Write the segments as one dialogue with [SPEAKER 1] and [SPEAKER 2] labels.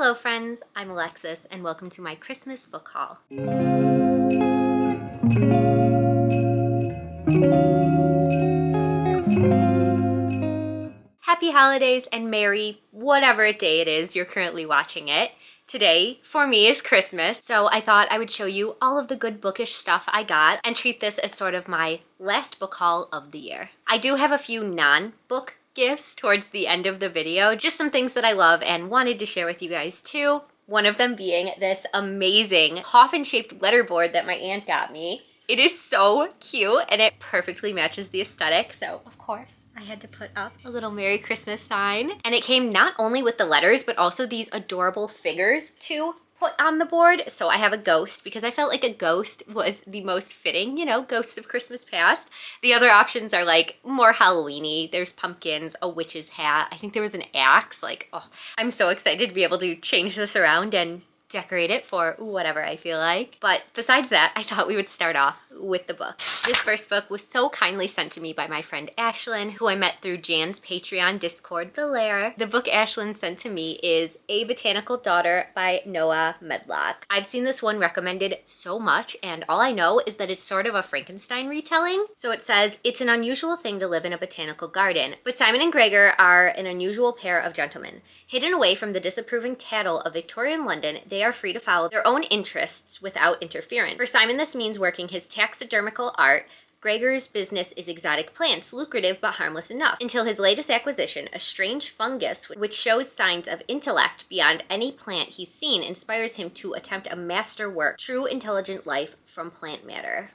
[SPEAKER 1] Hello friends, I'm Alexis and welcome to my Christmas book haul. Happy holidays and merry whatever day it is you're currently watching it. Today, for me, is Christmas, so I thought I would show you all of the good bookish stuff I got and treat this as sort of my last book haul of the year. I do have a few non-book gifts towards the end of the video, just some things that I love and wanted to share with you guys too. One of them being this amazing coffin-shaped letterboard that my aunt got me. It is so cute and it perfectly matches the aesthetic, so of course I had to put up a little Merry Christmas sign. And it came not only with the letters, but also these adorable figures to put on the board. So I have a ghost because I felt like a ghost was the most fitting, you know, ghosts of Christmas past. The other options are like more Halloween-y. There's pumpkins, a witch's hat. I think there was an axe. Like, oh, I'm so excited to be able to change this around and decorate it for whatever I feel like. But besides that, I thought we would start off with the book. This first book was so kindly sent to me by my friend Ashlyn, who I met through Jan's Patreon Discord, The Lair. The book Ashlyn sent to me is A Botanical Daughter by Noah Medlock. I've seen this one recommended so much, and all I know is that it's sort of a Frankenstein retelling. So it says, it's an unusual thing to live in a botanical garden, but Simon and Gregor are an unusual pair of gentlemen. Hidden away from the disapproving tattle of Victorian London, they are free to follow their own interests without interference. For Simon, this means working his taxidermical art. Gregor's business is exotic plants, lucrative but harmless enough, until his latest acquisition, a strange fungus which shows signs of intellect beyond any plant he's seen, inspires him to attempt a masterwork, true intelligent life from plant matter.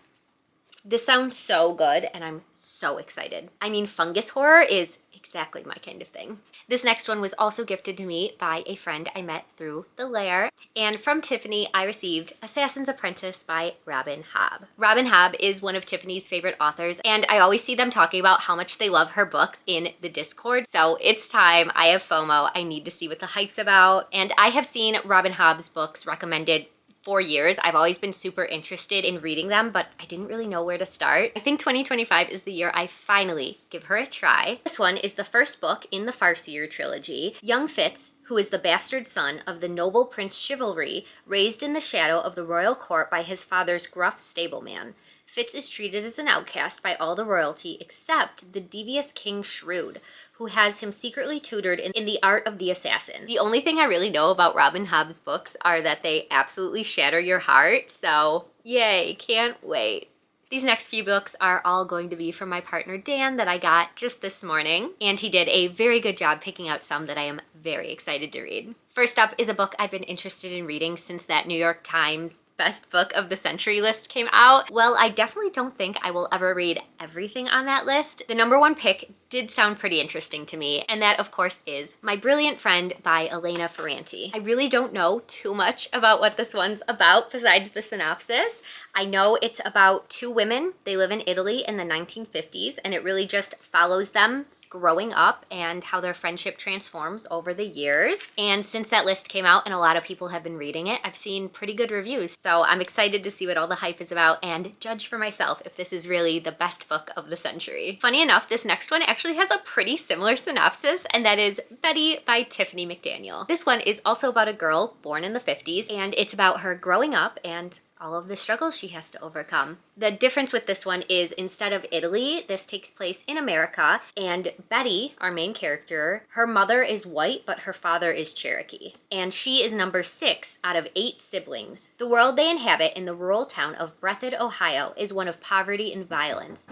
[SPEAKER 1] This sounds so good and I'm so excited. I mean, fungus horror is exactly my kind of thing. This next one was also gifted to me by a friend I met through The Lair. And from Tiffany, I received Assassin's Apprentice by Robin Hobb. Robin Hobb is one of Tiffany's favorite authors, and I always see them talking about how much they love her books in the Discord. So it's time. I have FOMO. I need to see what the hype's about. And I have seen Robin Hobb's books recommended for years. I've always been super interested in reading them, but I didn't really know where to start. I think 2025 is the year I finally give her a try. This one is the first book in the Farseer trilogy. Young Fitz, who is the bastard son of the noble Prince Chivalry, raised in the shadow of the royal court by his father's gruff stableman. Fitz is treated as an outcast by all the royalty except the devious King Shrewd, who has him secretly tutored in the art of the assassin. The only thing I really know about Robin Hobb's books are that they absolutely shatter your heart, so yay, can't wait. These next few books are all going to be from my partner Dan that I got just this morning, and he did a very good job picking out some that I am very excited to read. First up is a book I've been interested in reading since that New York Times Best Book of the Century list came out. Well, I definitely don't think I will ever read everything on that list. The number one pick did sound pretty interesting to me, and that of course is My Brilliant Friend by Elena Ferranti. I really don't know too much about what this one's about besides the synopsis. I know it's about two women. They live in Italy in the 1950s, and it really just follows them growing up and how their friendship transforms over the years. And since that list came out and a lot of people have been reading it, I've seen pretty good reviews. So I'm excited to see what all the hype is about and judge for myself if this is really the best book of the century. Funny enough, this next one actually has a pretty similar synopsis, and that is Betty by Tiffany McDaniel. This one is also about a girl born in the 50s, and it's about her growing up and all of the struggles she has to overcome. The difference with this one is instead of Italy, this takes place in America, and Betty, our main character, her mother is white, but her father is Cherokee. And she is number 6 out of 8 siblings. The world they inhabit in the rural town of Breathitt, Ohio, is one of poverty and violence.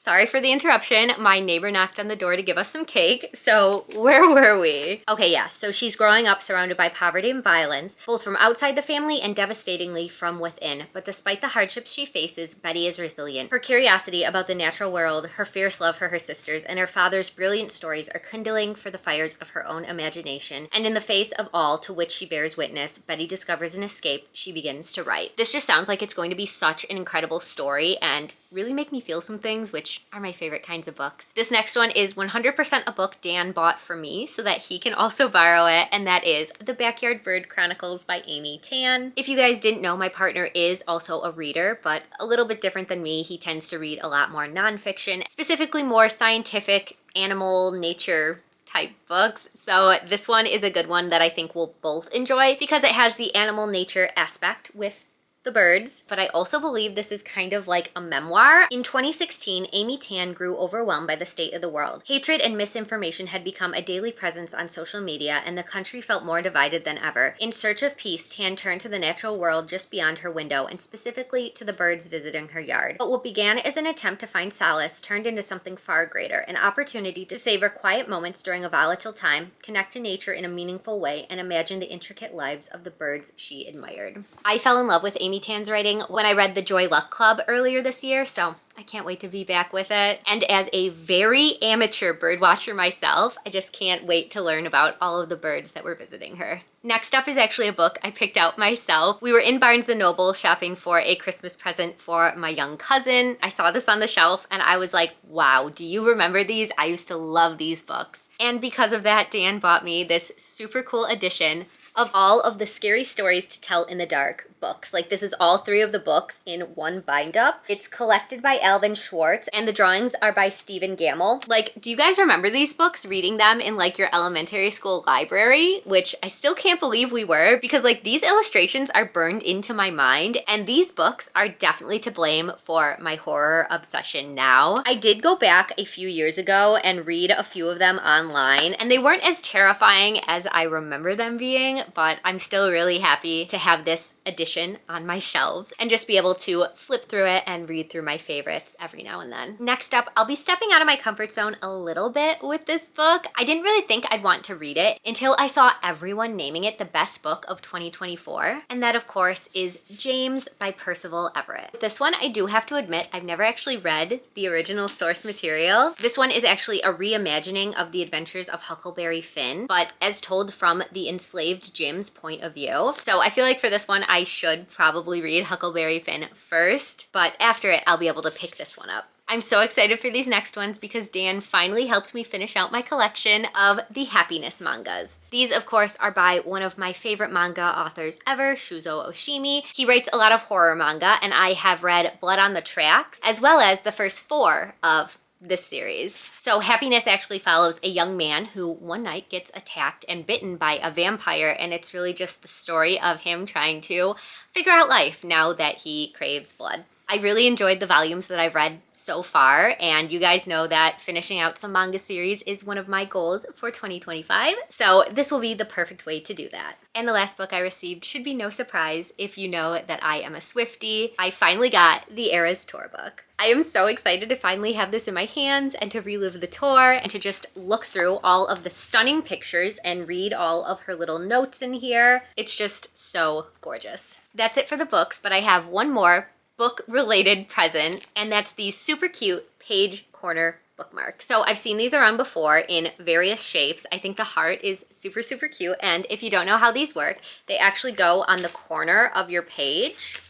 [SPEAKER 1] Sorry for the interruption. My neighbor knocked on the door to give us some cake. So where were we? Okay, yeah, so she's growing up surrounded by poverty and violence, both from outside the family and devastatingly from within. But despite the hardships she faces, Betty is resilient. Her curiosity about the natural world, her fierce love for her sisters, and her father's brilliant stories are kindling for the fires of her own imagination. And in the face of all to which she bears witness, Betty discovers an escape. She begins to write. This just sounds like it's going to be such an incredible story and really make me feel some things, which are my favorite kinds of books. This next one is 100% a book Dan bought for me so that he can also borrow it, and that is The Backyard Bird Chronicles by Amy Tan. If you guys didn't know, my partner is also a reader, but a little bit different than me. He tends to read a lot more nonfiction, specifically more scientific, animal, nature type books. So this one is a good one that I think we'll both enjoy because it has the animal nature aspect with the birds, but I also believe this is kind of like a memoir. In 2016, Amy Tan grew overwhelmed by the state of the world. Hatred and misinformation had become a daily presence on social media, and the country felt more divided than ever. In search of peace, Tan turned to the natural world just beyond her window, and specifically to the birds visiting her yard. But what began as an attempt to find solace turned into something far greater, an opportunity to savor quiet moments during a volatile time, connect to nature in a meaningful way, and imagine the intricate lives of the birds she admired. I fell in love with Amy Tan's writing when I read The Joy Luck Club earlier this year, so I can't wait to be back with it. And as a very amateur bird watcher myself, I just can't wait to learn about all of the birds that were visiting her. Next up is actually a book I picked out myself. We were in Barnes & Noble shopping for a Christmas present for my young cousin. I saw this on the shelf and I was like, wow, do you remember these? I used to love these books. And because of that, Dan bought me this super cool edition of all of the Scary Stories to Tell in the Dark books. Like, this is all 3 of the books in one bind up. It's collected by Alvin Schwartz and the drawings are by Stephen Gamble. Like, do you guys remember these books, reading them in like your elementary school library? Which I still can't believe we were, because like these illustrations are burned into my mind, and these books are definitely to blame for my horror obsession now. I did go back a few years ago and read a few of them online, and they weren't as terrifying as I remember them being, but I'm still really happy to have this edition on my shelves and just be able to flip through it and read through my favorites every now and then. Next up, I'll be stepping out of my comfort zone a little bit with this book. I didn't really think I'd want to read it until I saw everyone naming it the best book of 2024. And that, of course, is James by Percival Everett. This one, I do have to admit, I've never actually read the original source material. This one is actually a reimagining of the adventures of Huckleberry Finn, but as told from the enslaved Jim's point of view. So I feel like for this one, I should probably read Huckleberry Finn first, but after it, I'll be able to pick this one up. I'm so excited for these next ones because Dan finally helped me finish out my collection of the happiness mangas. These, of course, are by one of my favorite manga authors ever, Shuzo Oshimi. He writes a lot of horror manga, and I have read Blood on the Tracks, as well as the first 4 of this series. So Happiness actually follows a young man who one night gets attacked and bitten by a vampire, and it's really just the story of him trying to figure out life now that he craves blood. I really enjoyed the volumes that I've read so far, and you guys know that finishing out some manga series is one of my goals for 2025, so this will be the perfect way to do that. And the last book I received should be no surprise if you know that I am a Swiftie. I finally got the Eras Tour book. I am so excited to finally have this in my hands and to relive the tour and to just look through all of the stunning pictures and read all of her little notes in here. It's just so gorgeous. That's it for the books, but I have one more book-related present, and that's the super cute page corner bookmark. So I've seen these around before in various shapes. I think the heart is super, super cute, and if you don't know how these work, they actually go on the corner of your page.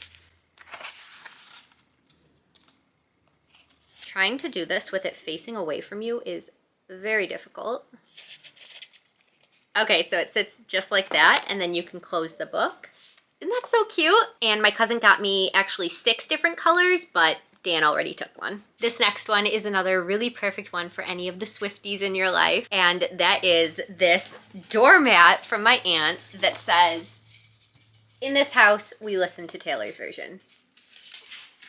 [SPEAKER 1] Trying to do this with it facing away from you is very difficult. Okay, so it sits just like that, and then you can close the book. Isn't that so cute? And my cousin got me actually 6 different colors, but Dan already took one. This next one is another really perfect one for any of the Swifties in your life, and that is this doormat from my aunt that says, "In this house, we listen to Taylor's version."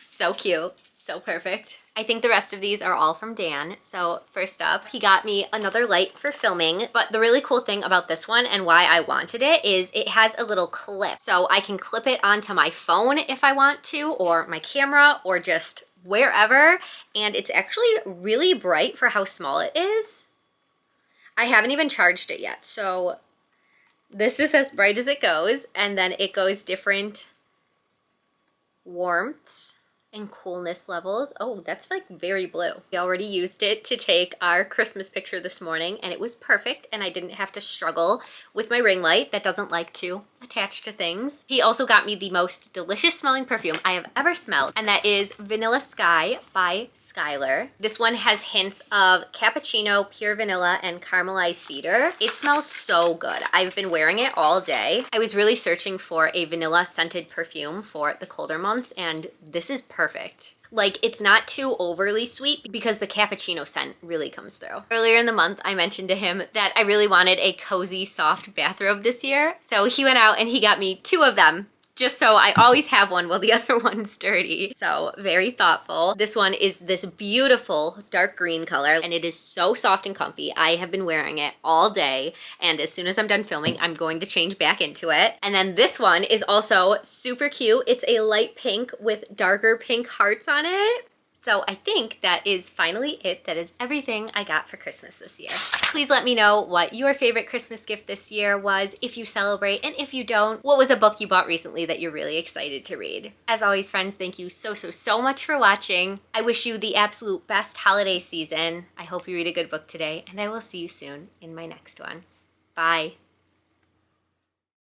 [SPEAKER 1] So cute. So perfect. I think the rest of these are all from Dan. So first up, he got me another light for filming, but the really cool thing about this one and why I wanted it is it has a little clip. So I can clip it onto my phone if I want to, or my camera, or just wherever. And it's actually really bright for how small it is. I haven't even charged it yet. So this is as bright as it goes, and then it goes different warmths and coolness levels. Oh, that's like very blue. We already used it to take our Christmas picture this morning, and it was perfect, and I didn't have to struggle with my ring light that doesn't like to attach to things. He also got me the most delicious smelling perfume I have ever smelled, and that is Vanilla Sky by Skylar. This one has hints of cappuccino, pure vanilla, and caramelized cedar. It smells so good. I've been wearing it all day. I was really searching for a vanilla scented perfume for the colder months, and this is perfect. Like, it's not too overly sweet because the cappuccino scent really comes through. Earlier in the month, I mentioned to him that I really wanted a cozy, soft bathrobe this year. So he went out and he got me 2 of them, just so I always have one while the other one's dirty. So very thoughtful. This one is this beautiful dark green color, and it is so soft and comfy. I have been wearing it all day, and as soon as I'm done filming, I'm going to change back into it. And then this one is also super cute. It's a light pink with darker pink hearts on it. So I think that is finally it. That is everything I got for Christmas this year. Please let me know what your favorite Christmas gift this year was, if you celebrate, and if you don't, what was a book you bought recently that you're really excited to read? As always, friends, thank you so much for watching. I wish you the absolute best holiday season. I hope you read a good book today, and I will see you soon in my next one. Bye.